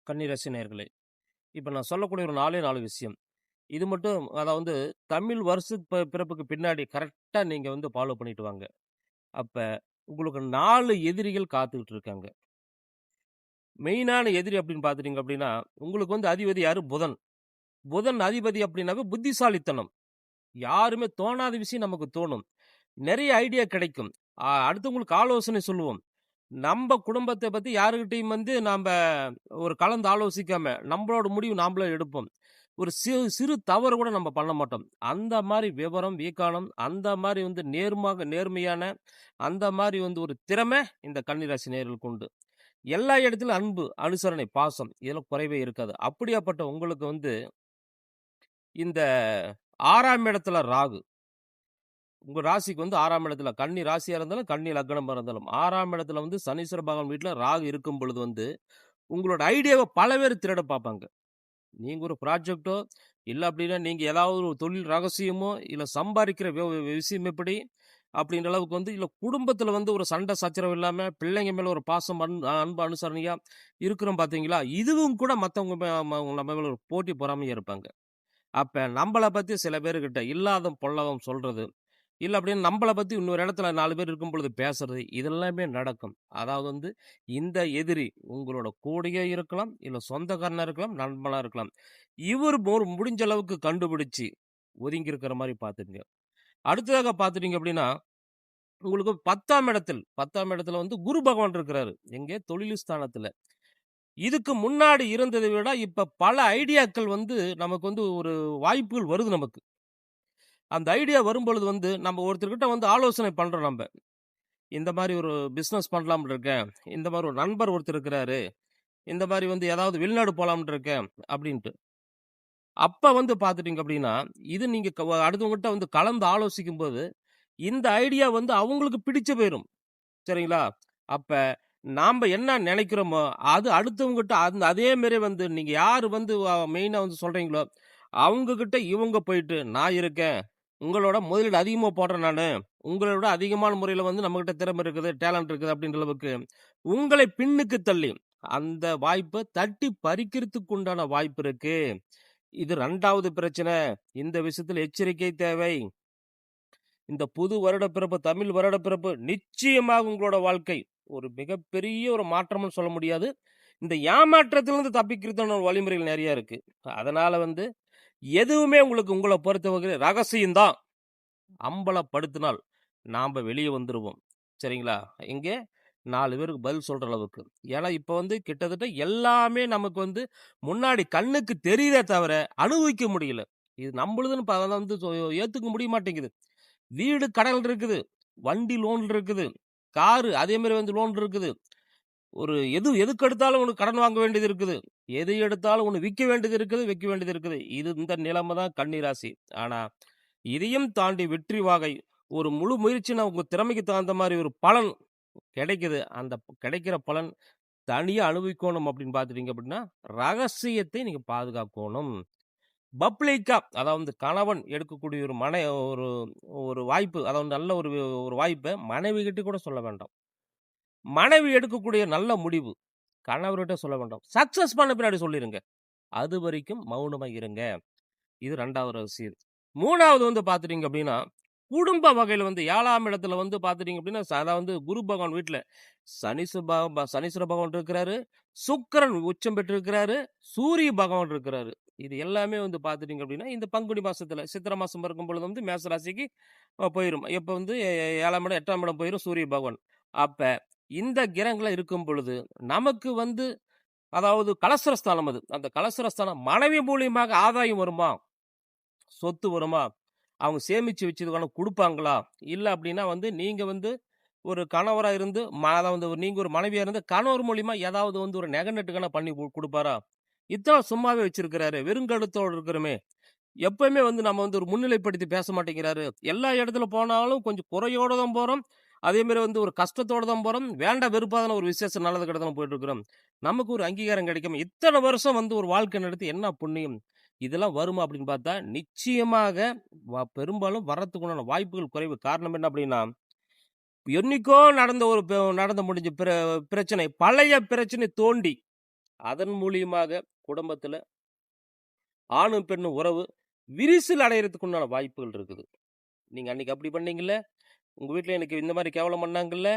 கன்னிராசி நேயர்களே! இப்ப நான் சொல்லக்கூடிய ஒரு 4 விஷயம். இது மட்டும் அதாவது தமிழ் வருஷ பிறப்புக்கு பின்னாடி கரெக்ட்டா நீங்க ஃபாலோ பண்ணிட்டு வாங்க. அப்ப உங்களுக்கு 4 எதிரிகள் காத்துக்கிட்டு இருக்காங்க. மெயினான எதிரி அப்படின்னு பார்த்துட்டீங்க அப்படின்னா, உங்களுக்கு அதிபதி யாரு? புதன். புதன் அதிபதி அப்படின்னாவே புத்திசாலித்தனம். யாருமே தோணாத விஷயம் நமக்கு தோணும். நெறைய ஐடியா கிடைக்கும். அடுத்தவங்களுக்கு ஆலோசனை சொல்லுவோம். நம்ப குடும்பத்த பத்தி யாருகிட்டயும் நம்ப ஒரு கலந்து ஆலோசிக்காம, நம்பளோட முடிவு நாம்பளே எடுப்போம். ஒரு சிறு சிறு தவறு கூட நம்ம பண்ண மாட்டோம். அந்த மாரி விவரம், வீக்கானம், அந்த மாரி நேர்மையான, அந்த மாரி ஒரு திறமை இந்த கன்னிராசி நேயர்களுக்கு உண்டு. எல்லா இடத்திலும் அன்பு, அனுசரணை, பாசம் இதெல்லாம் குறைவே இருக்காது. அப்படியாப்பட்ட உங்களுக்கு இந்த 6ஆம் இடத்துல ராகு. உங்க ராசிக்கு 6ஆம் இடத்துல கன்னி ராசியா இருந்தாலும், கன்னி லக்னமா இருந்தாலும், 6ஆம் இடத்துல சனீஸ்வர பகவான் வீட்ல ராகு இருக்கும் பொழுது உங்களோட ஐடியாவ பல பேர் திருட பார்ப்பாங்க. நீங்க ஒரு ப்ராஜெக்ட்டோ, இல்ல அப்டின்னா நீங்க ஏதாவது ஒரு தொழில் ரகசியமோ, இல்ல சம்பாரிக்கிற விஷயம் எப்படி? அப்டின்ற அளவுக்கு இல்ல குடும்பத்தில ஒரு சண்டை சச்சரவு இல்லாம, பிள்ளைங்க மேல ஒரு பாசம், அன்பு அனுசரணையா இருக்கிறோம் பார்த்தீங்களா? இதுவும் கூட மத்தவங்க நம்ம மேல ஒரு போட்டி பொறாமையா இருப்பாங்க. அப்ப நம்பள பத்தி சில பேருகிட்ட இல்லாதம் பொல்லாதம் சொல்றது, இல்ல அப்டின்னு நம்பள பத்தி இன்னொரு இடத்துல 4 பேர் இருக்கும் பொழுது பேசுறது, இதெல்லாமே நடக்கும். அதாவது இந்த எதிரி உங்களோட கூடயே இருக்கலாம், இல்ல சொந்தக்காரனா இருக்கலாம், நண்பனா இருக்கலாம். இவர் முடிஞ்ச அளவுக்கு கண்டுபிடிச்சு ஒதுங்கி இருக்கிற மாரி பார்த்துக்கங்க. அடுத்ததாக பார்த்துட்டீங்க அப்டின்னா, உங்களுக்கு 10ஆம் இடத்துல குரு பகவான் இருக்கிறாரு. எங்கே? தொழில் ஸ்தானத்துல. இதுக்கு முன்னாடி இருந்ததை விட இப்ப பல ஐடியாக்கள் நமக்கு ஒரு வாய்ப்புகள் வருது நமக்கு. அந்த ஐடியா வரும்பொழுது நம்ம ஒருத்தர்கிட்ட ஆலோசனை பண்றோம் நம்ப. இந்த மாரி ஒரு பிசினஸ் பண்ணலாம்னு இருக்கேன். இந்த மாரி ஒரு நண்பர் ஒருத்தர் இருக்கிறாரு. இந்த மாரி ஏதாவது வெளிநாடு போலாம்னு இருக்கேன் அப்டின்ட்டு. அப்ப பார்த்துட்டீங்க அப்டின்னா, இது நீங்க அடுத்தவங்ககிட்ட கலந்து ஆலோசிக்கும்போது, இந்த ஐடியா அவங்களுக்கு பிடிச்சு போயிரும். சரிங்களா? அப்ப நாம்ப என்ன நெனைக்கிறோமோ, அது அடுத்தவங்ககிட்ட அதே மாரி நீங்க யாரு மெயினா சொல்றீங்களோ, அவங்க கிட்ட இவங்க போயிட்டு, "நான் இருக்கேன். உங்களோட முதலீடு அதிகமா போடுறேன் நானு. உங்கள விட அதிகமான முறையில நம்மகிட்ட திறமை இருக்குது, டேலண்ட் இருக்குது." அப்படின்ற அளவுக்கு உங்களை பின்னுக்கு தள்ளி, அந்த வாய்ப்ப தட்டி பறிக்கிறதுக்கு உண்டான வாய்ப்பு இருக்கு. இது 2வது பிரச்சனை. இந்த விஷயத்துல எச்சரிக்கை தேவை. இந்த புது வருடப்பிறப்பு, தமிழ் வருடப்பிறப்பு நிச்சயமாக உங்களோட வாழ்க்கை ஒரு மிகப்பெரிய ஒரு மாற்றம்னு சொல்ல முடியாது. இந்த ஏமாற்றத்திலிருந்து தப்பிக்கிறதுக்கான வழிமுறைகள் நெறைய இருக்கு. அதனால எதுவுமே உங்களுக்கு உங்கள பொறுத்தவரை ரகசியம் தான். அம்பலப்படுத்தினால் நாம வெளிய வந்துருவோம். சரிங்களா? எங்கே? 4 பேருக்கு பதில் சொல்ற அளவுக்கு. ஏன்னா, இப்ப கிட்டத்தட்ட எல்லாமே நமக்கு முன்னாடி கண்ணுக்கு தெரியுதே தவிர, அனுபவிக்க முடியல. இது நம்பளுதுன்னு அத ஏத்துக்க முடிய மாட்டேங்குது. வீடு கடன் இருக்குது. வண்டி லோன் இருக்குது. காரு அதே மாரி லோன் இருக்குது. ஒரு எதுக்கெடுத்தாலும் உனக்கு கடன் வாங்க வேண்டியது இருக்குது. எது எடுத்தாலும் ஒண்ணு விக்க வேண்டியது இருக்குது, வைக்க வேண்டியது இருக்குது. இந்த நிலைமை தான் கன்னி ராசி. ஆனா, இதையும் தாண்டி வெற்றி வாகை ஒரு முழு முயற்சினா உங்க திறமைக்கு தகுந்த மாரி ஒரு பலன் கிடைக்குது. அந்த கிடைக்கிற பலன் தனியா அனுபவிக்கோணும் அப்படின்னு பார்த்துட்டீங்க அப்படின்னா, ரகசியத்தை நீங்க பாதுகாக்கோணும். பப்ளிக்கா அதாவது கணவன் எடுக்கக்கூடிய ஒரு ஒரு வாய்ப்பு, அதாவது நல்ல ஒரு ஒரு வாய்ப்ப மனைவிகிட்ட கூட சொல்ல வேண்டாம். மனைவி எடுக்கக்கூடிய நல்ல முடிவு கணவர்கிட்ட சொல்ல வேண்டாம். சக்சஸ் பண்ண பின்னாடி சொல்லிருங்க. அதுவரைக்கும் மௌனமா இருங்க. இது 2வது ரகசியம். 3வது பார்த்துட்டீங்க அப்படின்னா, குடும்ப வகையில 7ஆம் இடத்துல பார்த்துட்டீங்க அப்படின்னா, அதாவது குரு பகவான் வீட்ல சனீஸ்வர பகவான் இருக்கிறாரு. சுக்கிரன் உச்சம் பெற்றிருக்கிறாரு. சூரிய பகவான் இருக்கிறாரு. இது எல்லாமே பார்த்துட்டீங்க அப்படின்னா, இந்த பங்குனி மாசத்துல சித்திரை மாசம் இருக்கும் பொழுது மேச ராசிக்கு போயிரும். எப்ப 7ஆம் இடம், 8ஆம் இடம் போயிரும் சூரிய பகவான். அப்ப இந்த கிரகங்கள்லாம் இருக்கும் பொழுது, நமக்கு அதாவது கலஸ்திரஸ்தானம் அது. அந்த கலஸ்திரஸ்தானம் மனைவி மூலியமாக ஆதாயம் வருமா? சொத்து வருமா? அவங்க சேமிச்சு வச்சதுக்கான குடுப்பாங்களா? இல்ல அப்டின்னா நீங்க ஒரு கணவரா இருந்து அதாவது நீங்க ஒரு மனைவியா இருந்து கணவர் மூலியமா ஏதாவது ஒரு நகை நட்டுக்கான பண்ணி குடுப்பாரா? இதான் சும்மாவே வச்சிருக்கிறாரு. வெறுங்கழுத்தோட இருக்கிறோமே! எப்பவுமே நம்ம ஒரு முன்னிலைப்படுத்தி பேச மாட்டேங்கிறாரு. எல்லா இடத்துல போனாலும் கொஞ்சம் குறையோட தான் போறோம். அதே மாரி ஒரு கஷ்டத்தோட தான் போறோம். வேண்டா வெறுப்பான ஒரு விசேஷம் நல்லது கெட்டதுன்னு போயிட்டு இருக்கிறோம். நமக்கு ஒரு அங்கீகாரம் கிடைக்காம இத்தன வருஷம் ஒரு வாழ்க்கை நடத்தி என்ன புண்ணியம்? இதெல்லாம் வருமா அப்படின்னு பார்த்தா, நிச்சயமாக பெரும்பாலும் வர்றதுக்கு உண்டான வாய்ப்புகள் குறைவு. காரணம் என்ன அப்படின்னா, என்னைக்கோ நடந்த ஒரு நடந்து முடிஞ்ச பிரச்சனை. பழைய பிரச்சனை தோண்டி அதன் மூலியமாக குடும்பத்துல ஆணும் பெண்ணும் உறவு விரிசல் அடையறதுக்கு உண்டான வாய்ப்புகள் இருக்குது. நீங்க அன்னைக்கு அப்படி பண்ணீங்கல்ல, உங்க வீட்ல எனக்கு இந்த மாரி கேவலம் பண்ணாங்கல்ல,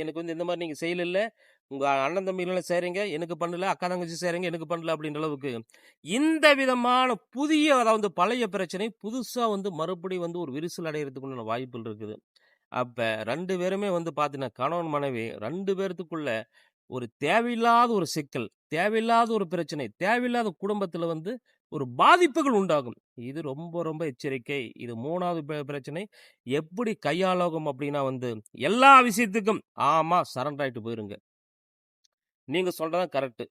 எனக்கு வந்து இந்த மாரி நீங்க செய்யலல்ல, உங்க அண்ணன் தம்பிகள்லாம் செய்றீங்க, எனக்கு பண்ணல, அக்கா தங்கச்சி செய்றீங்க, எனக்கு பண்ணல அப்படின்ற அளவுக்கு, இந்த விதமான புதிய அதாவது பழைய பிரச்சனை புதுசா வந்து மறுபடியும் வந்து ஒரு விரிசல் அடையறதுக்கு உண்டான வாய்ப்புகள் இருக்குது. அப்ப 2 பேருமே வந்து பார்த்தீங்கன்னா, கணவன், மனைவி 2 பேர்த்துக்குள்ள ஒரு தேவையில்லாத ஒரு சிக்கல், தேவையில்லாத ஒரு பிரச்சனை, தேவையில்லாத குடும்பத்தில வந்து ஒரு பாதிப்புகள் உண்டாகும். இது ரொம்ப, ரொம்ப எச்சரிக்கை. இது 3வது பிரச்சனை. எப்படி கையாளவும் அப்படின்னா வந்து, எல்லா விஷயத்துக்கும் ஆமா சரண்டர் ஆயிட்டு போயிருங்க. நீங்க சொல்றது தான் கரெக்ட்டு.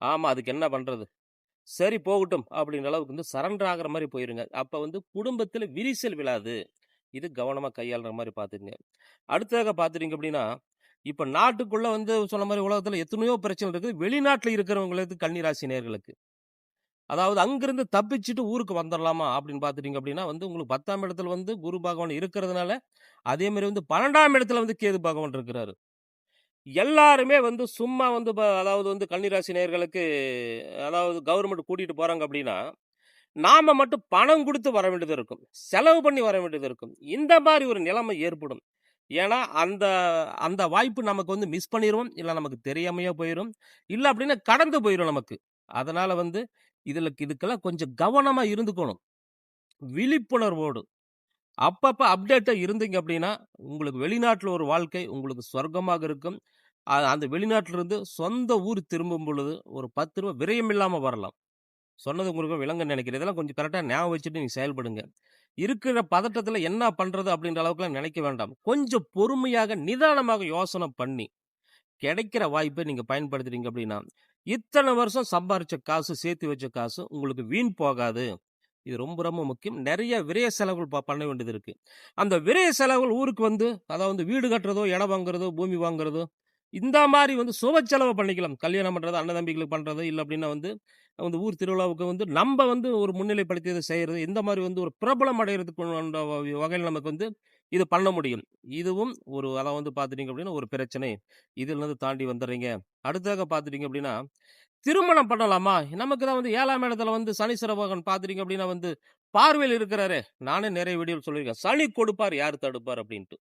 ஆமா அதுக்கு என்ன பண்றது? சரி போகட்டும் அப்படின்ற அளவுக்கு வந்து சரண்டர் ஆகுற மாரி போயிருங்க. அப்ப வந்து குடும்பத்தில விரிசல் விழாது. இது கவனமா கையாளுற மாரி பார்த்துக்கங்க. அடுத்ததாக பார்த்துட்டீங்க அப்படின்னா, இப்ப நாட்டுக்குள்ள வந்து சொன்ன மாரி உலகத்துல எத்தனையோ பிரச்சனை இருக்குது. வெளிநாட்டுல இருக்கிறவங்களுக்கு கன்னி ராசி நேயர்களுக்கு. அதாவது அங்கிருந்து தப்பிச்சுட்டு ஊருக்கு வந்துரலாமா அப்படின்னு பார்த்துட்டீங்க அப்படின்னா, வந்து உங்களுக்கு 10ஆம் இடத்துல வந்து குரு பகவான் இருக்கிறதுனால, அதே மாரி வந்து 12ஆம் இடத்துல வந்து கேது பகவான் இருக்கிறாரு. எல்லாருமே வந்து சும்மா வந்து அதாவது வந்து கன்னி ராசி நேயர்களுக்கு அதாவது கவர்மெண்ட் கூட்டிட்டு போறாங்க அப்படின்னா, நாம மட்டும் பணம் குடுத்து வர வேண்டியது இருக்கும். செலவு பண்ணி வர வேண்டியது இருக்கும். இந்த மாரி ஒரு நிலைமை ஏற்படும். ஏன்னா, அந்த அந்த வாய்ப்பு நமக்கு வந்து மிஸ் பண்ணிருவோம். இல்ல நமக்கு தெரியாமயே போயிரும். இல்ல அப்டின்னா கடந்து போயிரும் நமக்கு. அதனால வந்து இதுக்கெல்லாம் கொஞ்சம் கவனமா இருந்துக்கணும். விழிப்புணர்வோடு. அப்பப்ப அப்டேட்டா இருந்தீங்க அப்டின்னா, உங்களுக்கு வெளிநாட்ல ஒரு வாழ்க்கை உங்களுக்கு சொர்க்கமாக இருக்கும். அந்த வெளிநாட்டிலிருந்து சொந்த ஊர் திரும்பும் பொழுது ஒரு ரூ. 10 விரயம் இல்லாம வரலாம். சொன்னது உங்களுக்கு விளங்கும்னு நெனைக்கிறேன். இதெல்லாம் கொஞ்சம் கரெக்ட்டா ஞாபகம் வச்சுட்டு நீங்க செயல்படுங்க. இருக்கிற பதட்டத்துல என்ன பண்றது அப்படின்ற அளவுக்குலாம் நினைக்க வேண்டாம். கொஞ்சம் பொறுமையாக, நிதானமாக யோசனை பண்ணி, கிடைக்கிற வாய்ப்பை நீங்க பயன்படுத்துறீங்க அப்படின்னா, இத்தன வருஷம் சம்பாரிச்ச காசு, சேர்த்து வச்ச காசு உங்களுக்கு வீண் போகாது. இது ரொம்ப ரொம்ப முக்கியம். நெறைய விரய செலவுகள் பண்ண வேண்டியது இருக்கு. அந்த விரய செலவுகள் ஊருக்கு வந்து அதாவது வீடு கட்டுறதோ, இடம் வாங்குறதோ, பூமி வாங்குறதோ, இந்த மாரி வந்து சுப செலவு பண்ணிக்கலாம். கல்யாணம் பண்றது, அண்ணன் தம்பிகளுக்கு பண்றது, இல்ல அப்டின்னா வந்து வந்து ஊர் திருவிழாவுக்கு வந்து நம்ப வந்து ஒரு முன்னிலைப்படுத்தி செய்றது. இந்த மாரி வந்து ஒரு பிரபலம் அடையறதுக்கு வகையில நமக்கு வந்து இது பண்ண முடியும். இதுவும் ஒரு அத வந்து பார்த்துட்டீங்க அப்டின்னா ஒரு பிரச்சனை. இதிலிருந்து தாண்டி வந்துர்றீங்க. அடுத்ததாக பார்த்துட்டீங்க அப்டின்னா திருமணம் பண்ணலாமா? நமக்கு தான் வந்து 7ஆம் இடத்துல வந்து சனீஸ்வர பகவான் பார்த்துட்டீங்க அப்டின்னா வந்து பார்வையில இருக்கிறாரே! நானே நெறைய வீடியோல சொல்லியிருக்கேன். "சனி கொடுப்பார் யார் தடுப்பார்" அப்டின்ட்டு.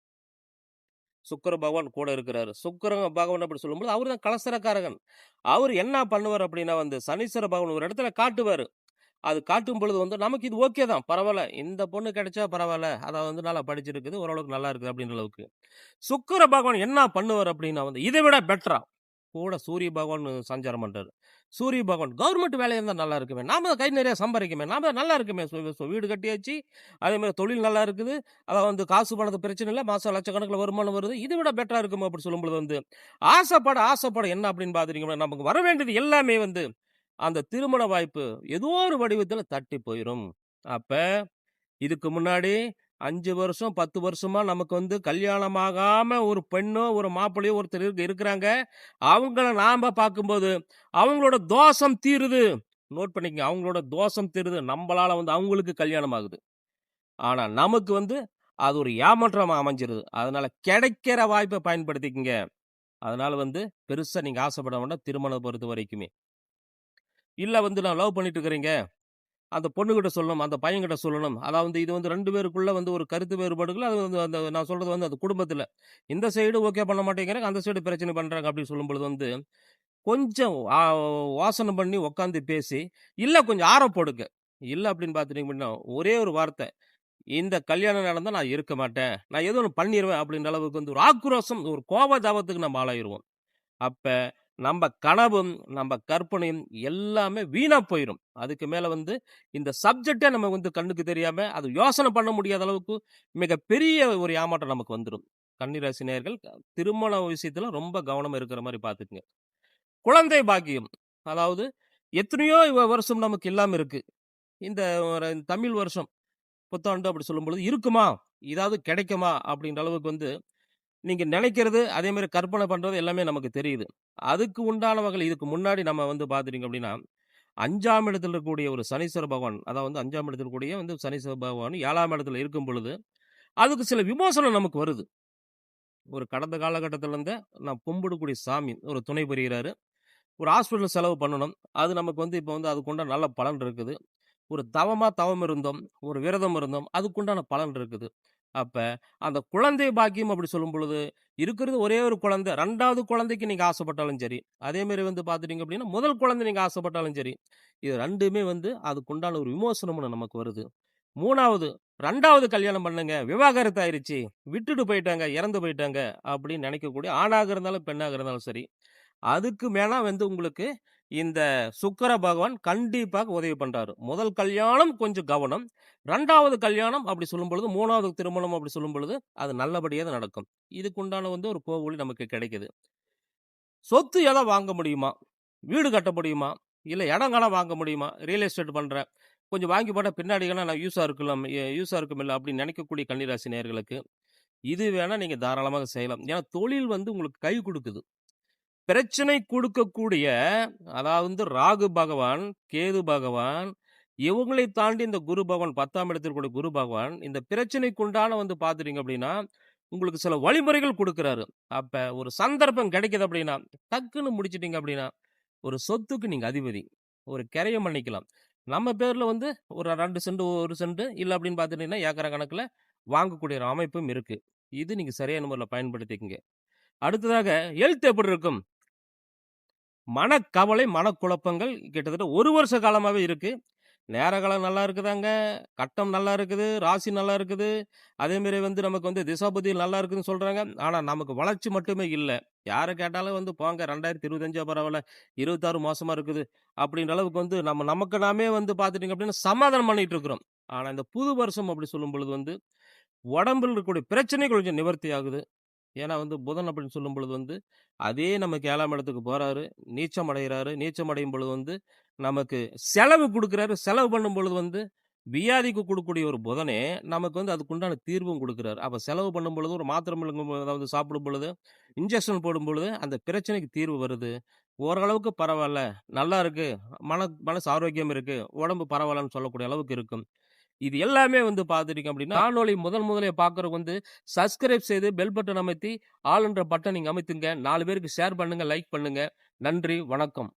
சுக்கிர பகவான் கூட இருக்கிறாரு. சுக்கிர பகவான் அப்படி சொல்லும்போது அவரு தான் கலசரக்காரகன். அவரு என்ன பண்ணுவாரு அப்டின்னா வந்து சனீஸ்வர பகவான் ஒரு இடத்துல காட்டுவாரு. அது காட்டும் பொழுது வந்து நமக்கு இது ஓகே தான். பரவால்ல. இந்த பொண்ணு கிடைச்சா பரவால்ல. அத வந்து நல்லா படிச்சிருக்குது. ஓரளவுக்கு நல்லா இருக்குது அப்டின்ற அளவுக்கு. சுக்கிர பகவான் என்ன பண்ணுவார் அப்டின்னா வந்து இத விட பெட்டரா கூட சூரிய பகவான் சஞ்சாரம் பண்றாரு. சூரிய பகவான் கவர்மெண்ட் வேலையா இருந்தா நல்லா இருக்குமே. நாம தான் கை நிறைய சம்பாரிக்கமே. நாம தான் நல்லா இருக்குமே. வீடு கட்டியாச்சு. அதேமாரி தொழில் நல்லா இருக்குது. அதான் வந்து காசு பணத்து பிரச்சனை இல்ல. மாசம் லட்சக்கணக்குல வருமானம் வருது. இத விட பெட்டரா இருக்குமா அப்படி சொல்லும்பொழுது வந்து, ஆசைப்பட என்ன அப்படின்னு பார்த்துட்டீங்கன்னா, நமக்கு வர வேண்டியது எல்லாமே வந்து, அந்த திருமண வாய்ப்பு ஏதோ ஒரு வடிவத்தில தட்டி போயிரும். அப்ப இதுக்கு முன்னாடி 5 வருஷம், 10 வருஷமா நமக்கு வந்து கல்யாணம் ஆகாம ஒரு பெண்ணோ, ஒரு மாப்பிள்ளையோ ஒருத்தர் இருக்கிறாங்க. அவங்கள நாம பார்க்கும்போது, அவங்களோட தோஷம் தீருது. நோட் பண்ணிக்கங்க. அவங்களோட தோஷம் தீருது. நம்பளால வந்து அவங்களுக்கு கல்யாணம் ஆகுது. ஆனா நமக்கு வந்து அது ஒரு ஏமாற்றமா அமைஞ்சிருது. அதனால கிடைக்கிற வாய்ப்ப பயன்படுத்திக்கங்க. அதனால வந்து பெருசா நீங்க ஆசைப்பட வேண்டாம். திருமணம் பொறுத்த வரைக்குமே. இல்ல வந்து நான் லவ் பண்ணிட்டு இருக்கிறீங்க. அந்த பொண்ணுகிட்ட சொல்லணும். அந்த பையன்கிட்ட சொல்லணும். அதாவது இது வந்து 2 பேருக்குள்ள வந்து ஒரு கருத்து வேறுபாடுகள். அது வந்து அந்த நான் சொல்றது வந்து அது குடும்பத்தில. இந்த சைடு ஓகே பண்ண மாட்டேங்கிறாங்க. அந்த சைடு பிரச்சனை பண்றாங்க அப்படின்னு சொல்லும்பொழுது வந்து, கொஞ்சம் யோசனை பண்ணி உட்காந்து பேசி, இல்ல கொஞ்சம் ஆரம் போடுங்க. இல்ல அப்படின்னு பார்த்துட்டீங்க அப்படின்னா, ஒரே ஒரு வார்த்தை. இந்த கல்யாணம் நடந்தா நான் இருக்க மாட்டேன். நான் ஏதோ ஒண்ணு பண்ணிருவேன் அப்படின்ற அளவுக்கு வந்து ஒரு ஆக்ரோஷம், ஒரு கோபதாபத்துக்கு நம்ம ஆளாயிருவோம். அப்ப நம்ப கனவும், நம்ப கற்பனையும் எல்லாமே வீணா போயிரும். அதுக்கு மேல வந்து இந்த சப்ஜெக்ட்டே நம்ம வந்து கண்ணுக்கு தெரியாம, அது யோசனை பண்ண முடியாத அளவுக்கு மிகப்பெரிய ஒரு ஏமாற்றம் நமக்கு வந்துரும். கன்னிராசி நேயர்கள் திருமண விஷயத்துல ரொம்ப கவனமா இருக்கிற மாரி பார்த்துக்கங்க. குழந்தை பாக்கியம். அதாவது எத்தனையோ வருஷம் நமக்கு இல்லாம இருக்கு. இந்த ஒரு தமிழ் வருஷம், புத்தாண்டு அப்படி சொல்லும்பொழுது இருக்குமா? இதாவது கிடைக்குமா? அப்படின்ற அளவுக்கு வந்து நீங்க நினைக்கிறது, அதே மாரி கற்பனை பண்றது எல்லாமே நமக்கு தெரியுது. அதுக்கு உண்டான வகையில இதுக்கு முன்னாடி நம்ம வந்து பார்த்துட்டீங்க அப்படின்னா, 5ஆம் இடத்துல இருக்கக்கூடிய ஒரு சனீஸ்வர பகவான், அதாவது வந்து 5ஆம் இடத்துல கூடிய வந்து சனீஸ்வர பகவான் 7ஆம் இடத்துல இருக்கும் பொழுது, அதுக்கு சில விமோசனம் நமக்கு வருது. ஒரு கடந்த காலகட்டத்துல இருந்த நான் கும்பிடக்கூடிய சாமி ஒரு துணை புரிகிறாரு. ஒரு ஹாஸ்பிட்டல் செலவு பண்ணணும். அது நமக்கு வந்து இப்போ வந்து அதுக்குண்டான நல்ல பலன் இருக்குது. ஒரு தவம் இருந்தோம், ஒரு விரதம் இருந்தோம். அதுக்குண்டான பலன் இருக்குது. அப்ப அந்த குழந்தை பாக்கியம் அப்படி சொல்லும் பொழுது, இருக்கிறது ஒரே ஒரு குழந்தை. 2வது குழந்தைக்கு நீங்க ஆசைப்பட்டாலும் சரி, அதேமாரி வந்து பார்த்துட்டீங்க அப்படின்னா, முதல் குழந்தை நீங்க ஆசைப்பட்டாலும் சரி, இது 2மே வந்து அதுக்குண்டான ஒரு விமோசனம்னு நமக்கு வருது. 3வது 2வது கல்யாணம் பண்ணுங்க. விவாகரத்து ஆயிருச்சு. விட்டுட்டு போயிட்டாங்க, இறந்து போயிட்டாங்க அப்படின்னு நினைக்கக்கூடிய ஆணாக இருந்தாலும், பெண்ணாக இருந்தாலும் சரி. அதுக்கு மேல வந்து உங்களுக்கு இந்த சுக்கிர பகவான் கண்டிப்பாக உதவி பண்றாரு. முதல் கல்யாணம் கொஞ்சம் கவனம். 2வது கல்யாணம் அப்படி சொல்லும்பொழுது, 3வது திருமணம் அப்படி சொல்லும்பொழுது, அது நல்லபடியா தான் நடக்கும். இதுக்குண்டான வந்து ஒரு போவொலி நமக்கு கிடைக்குது. சொத்து எதா வாங்க முடியுமா? வீடு கட்ட முடியுமா? இல்ல இடம் காண வாங்க முடியுமா? ரியல் எஸ்டேட் பண்றேன். கொஞ்சம் வாங்கி போட்டா பின்னாடி வேணா நான் யூஸா இருக்குமில்ல அப்படின்னு நினைக்கக்கூடிய கன்னிராசி நேயர்களுக்கு, இது வேணா நீங்க தாராளமாக செய்யலாம். ஏன்னா தொழில் வந்து உங்களுக்கு கை குடுக்குது. பிரச்சனை குடுக்கக்கூடிய அதாவது வந்து ராகு பகவான், கேது பகவான், இவங்களை தாண்டி இந்த குரு பகவான் 10ஆம் இடத்தில் இருக்கக்கூடிய குரு பகவான், இந்த பிரச்சனைக்கு உண்டான வந்து பார்த்துட்டீங்க அப்படின்னா, உங்களுக்கு சில வழிமுறைகள் குடுக்குறாரு. அப்ப ஒரு சந்தர்ப்பம் கிடைக்குது அப்படின்னா, டக்குன்னு முடிச்சுட்டீங்க அப்படின்னா, ஒரு சொத்துக்கு நீங்க அதிபதி. ஒரு கிரயம் பண்ணிக்கலாம். நம்ம பேர்ல வந்து ஒரு 2 சென்ட், 1 சென்ட் இல்ல அப்படின்னு பார்த்துட்டீங்கன்னா, ஏக்கர் கணக்குல வாங்கக்கூடிய ஒரு அமைப்பும் இருக்கு. இது நீங்க சரியான முறையில பயன்படுத்திக்கங்க. அடுத்ததாக ஹெல்த் எப்படி இருக்கும்? மனக்கவலை, மனக்குழப்பங்கள் கிட்டத்தட்ட 1 வருஷ காலமாவே இருக்கு. நேர காலம் நல்லா இருக்குதாங்க. கட்டம் நல்லா இருக்குது. ராசி நல்லா இருக்குது. அதேமாரி வந்து நமக்கு வந்து திசாபுத்தி நல்லா இருக்குதுன்னு சொல்றாங்க. ஆனா நமக்கு வளர்ச்சி மட்டுமே இல்ல. யார கேட்டாலும் வந்து போங்க 2025 பரவால்ல. 26 மோசமா இருக்குது. அப்படின்ற அளவுக்கு வந்து நமக்கு நாமே வந்து பார்த்துட்டீங்க அப்படின்னா சமாதானம் பண்ணிட்டு இருக்கிறோம். ஆனா இந்த புது வருஷம் அப்படி சொல்லும் பொழுது வந்து உடம்பில் இருக்கக்கூடிய பிரச்சனைகள் கொஞ்சம் நிவர்த்தி ஆகுது. ஏன்னா வந்து புதன் அப்படின்னு சொல்லும் பொழுது வந்து, அதே நமக்கு 7ஆம் இடத்துக்கு போறாரு. நீச்சம் அடைகிறாரு. நீச்சம் அடையும் பொழுது வந்து, நமக்கு செலவு குடுக்குறாரு. செலவு பண்ணும் பொழுது வந்து, வியாதிக்கு குடுக்கக்கூடிய ஒரு புதனே, நமக்கு வந்து அதுக்குண்டான தீர்வும் குடுக்குறாரு. அப்ப செலவு பண்ணும் பொழுது, ஒரு மாத்திரை முழுங்கும் அதாவது சாப்பிடும் பொழுது, இன்ஜெக்ஷன் போடும் பொழுது, அந்த பிரச்சனைக்கு தீர்வு வருது. ஓரளவுக்கு பரவால்ல. நல்லா இருக்கு. மனசு ஆரோக்கியம் இருக்கு. உடம்பு பரவால்லன்னு சொல்லக்கூடிய அளவுக்கு இருக்கும். இது எல்லாமே வந்து பார்த்துட்டீங்க அப்படின்னா, காணொளி முதலே பார்க்குறவங்க வந்து சப்ஸ்கிரைப் செய்து பெல் பட்டன் அமைத்தி, ஆல் என்ற பட்டன் நீங்க அமைத்துங்க. 4 பேருக்கு ஷேர் பண்ணுங்க, லைக் பண்ணுங்க. நன்றி, வணக்கம்.